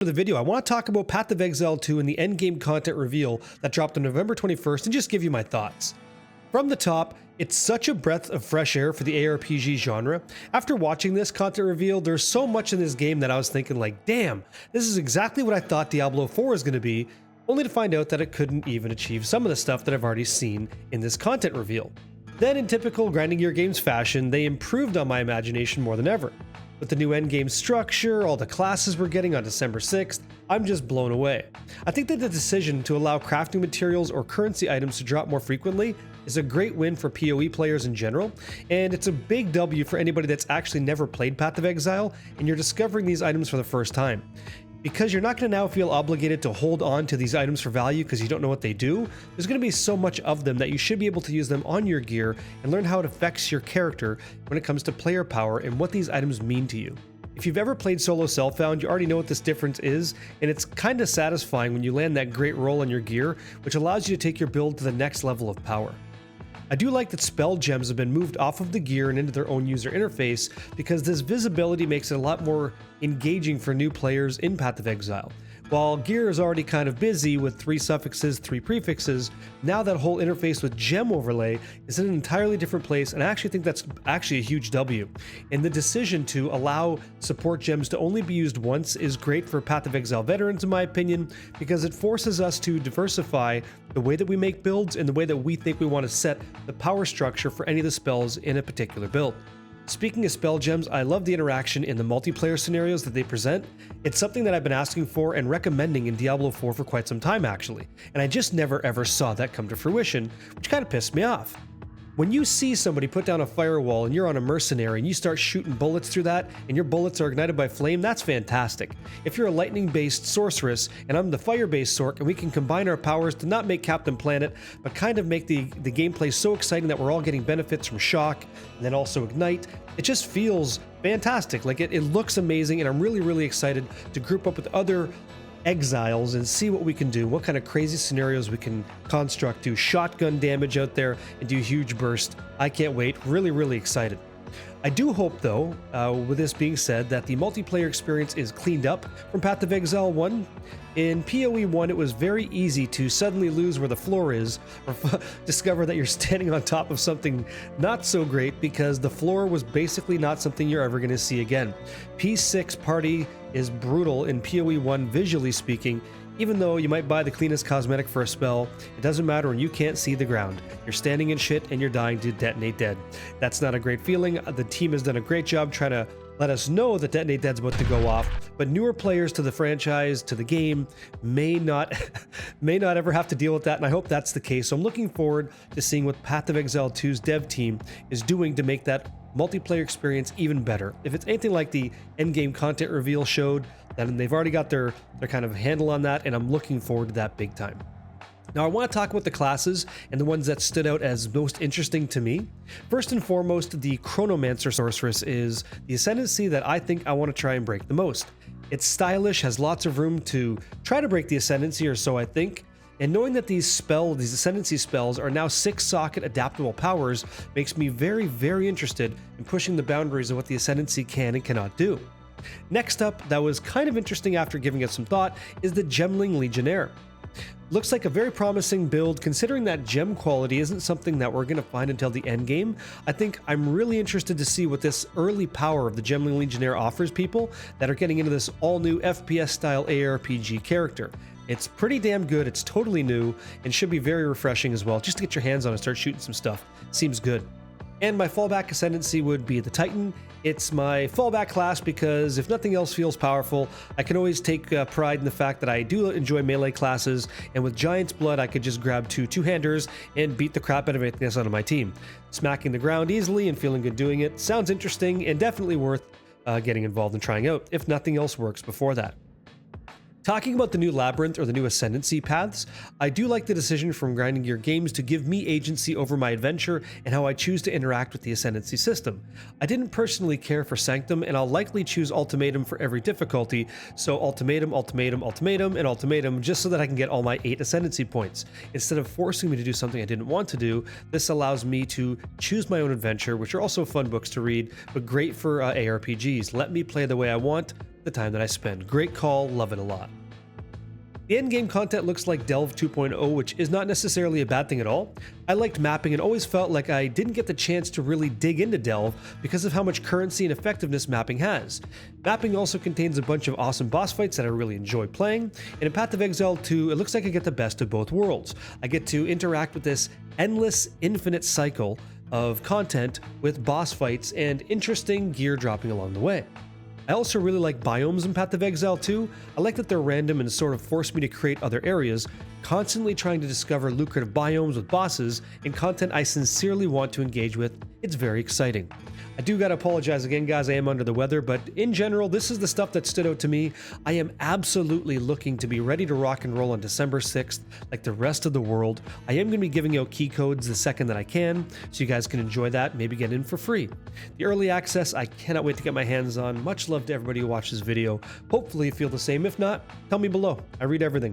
For the video, I want to talk about Path of Exile 2 and the Endgame Content Reveal that dropped on November 21st and just give you my thoughts. From the top, it's such a breath of fresh air for the ARPG genre. After watching this content reveal, there's so much in this game that I was thinking like, damn, this is exactly what I thought Diablo IV was going to be, only to find out that it couldn't even achieve some of the stuff that I've already seen in this content reveal. Then in typical Grinding Gear Games fashion, they improved on my imagination more than ever. With the new endgame structure, all the classes we're getting on December 6th, I'm just blown away. I think that the decision to allow crafting materials or currency items to drop more frequently is a great win for PoE players in general, and it's a big W for anybody that's actually never played Path of Exile and you're discovering these items for the first time. Because you're not going to now feel obligated to hold on to these items for value because you don't know what they do, there's going to be so much of them that you should be able to use them on your gear and learn how it affects your character when it comes to player power and what these items mean to you. If you've ever played solo self-found, you already know what this difference is, and it's kind of satisfying when you land that great roll on your gear, which allows you to take your build to the next level of power. I do like that spell gems have been moved off of the gear and into their own user interface because this visibility makes it a lot more engaging for new players in Path of Exile. While gear is already kind of busy with 3 suffixes, 3 prefixes, now that whole interface with gem overlay is in an entirely different place, and I actually think that's actually a huge W. And the decision to allow support gems to only be used once is great for Path of Exile veterans in my opinion, because it forces us to diversify the way that we make builds and the way that we think we want to set the power structure for any of the spells in a particular build. Speaking of spell gems, I love the interaction in the multiplayer scenarios that they present. It's something that I've been asking for and recommending in Diablo IV for quite some time actually, and I just never ever saw that come to fruition, which kind of pissed me off. When you see somebody put down a firewall and you're on a mercenary and you start shooting bullets through that and your bullets are ignited by flame, that's fantastic. If you're a lightning-based sorceress and I'm the fire-based sorc and we can combine our powers to not make Captain Planet, but kind of make the gameplay so exciting that we're all getting benefits from shock and then also ignite, it just feels fantastic. Like it looks amazing, and I'm really excited to group up with other exiles and see what we can do, what kind of crazy scenarios we can construct, do shotgun damage out there and do huge burst. I can't wait, really excited. I do hope though, with this being said, that the multiplayer experience is cleaned up from Path of Exile 1. In PoE 1 it was very easy to suddenly lose where the floor is or discover that you're standing on top of something not so great because the floor was basically not something you're ever going to see again. P6 party is brutal in PoE 1 visually speaking. Even though you might buy the cleanest cosmetic for a spell, it doesn't matter when you can't see the ground. You're standing in shit and you're dying to detonate dead. That's not a great feeling. The team has done a great job trying to let us know that Detonate Dead's about to go off, but newer players to the franchise, to the game, may not ever have to deal with that, and I hope that's the case. So I'm looking forward to seeing what Path of Exile 2's dev team is doing to make that multiplayer experience even better. If it's anything like the Endgame Content Reveal showed, then they've already got their kind of handle on that, and I'm looking forward to that big time. Now I want to talk about the classes and the ones that stood out as most interesting to me. First and foremost, the Chronomancer Sorceress is the ascendancy that I think I want to try and break the most. It's stylish, has lots of room to try to break the ascendancy, or so I think, and knowing that these ascendancy spells are now 6-socket adaptable powers makes me very interested in pushing the boundaries of what the ascendancy can and cannot do. Next up, that was kind of interesting after giving it some thought, is the Gemling Legionnaire. Looks like a very promising build considering that gem quality isn't something that we're going to find until the end game. I think I'm really interested to see what this early power of the Gemling Legionnaire offers people that are getting into this all-new FPS style ARPG character. It's pretty damn good, it's totally new, and should be very refreshing as well, just to get your hands on it and start shooting some stuff. Seems good. And my fallback ascendancy would be the Titan. It's my fallback class because if nothing else feels powerful, I can always take pride in the fact that I do enjoy melee classes, and with Giant's Blood I could just grab 2 two-handers and beat the crap out of anything that's on my team. Smacking the ground easily and feeling good doing it sounds interesting and definitely worth getting involved in trying out, if nothing else works before that. Talking about the new Labyrinth or the new Ascendancy paths, I do like the decision from Grinding Gear Games to give me agency over my adventure and how I choose to interact with the Ascendancy system. I didn't personally care for Sanctum, and I'll likely choose Ultimatum for every difficulty, so Ultimatum, Ultimatum, Ultimatum, and Ultimatum just so that I can get all my 8 Ascendancy points. Instead of forcing me to do something I didn't want to do, this allows me to choose my own adventure, which are also fun books to read, but great for ARPGs. Let me play the way I want, the time that I spend. Great call, love it a lot. The endgame content looks like Delve 2.0, which is not necessarily a bad thing at all. I liked mapping and always felt like I didn't get the chance to really dig into Delve because of how much currency and effectiveness mapping has. Mapping also contains a bunch of awesome boss fights that I really enjoy playing, and in Path of Exile 2, it looks like I get the best of both worlds. I get to interact with this endless, infinite cycle of content with boss fights and interesting gear dropping along the way. I also really like biomes in Path of Exile 2. I like that they're random and sort of force me to create other areas, constantly trying to discover lucrative biomes with bosses and content I sincerely want to engage with. It's very exciting. I do gotta apologize again, guys, I am under the weather, but in general, this is the stuff that stood out to me. I am absolutely looking to be ready to rock and roll on December 6th, like the rest of the world. I am gonna be giving out key codes the second that I can, so you guys can enjoy that, maybe get in for free. The early access, I cannot wait to get my hands on. Much love to everybody who watched this video. Hopefully you feel the same. If not, tell me below. I read everything.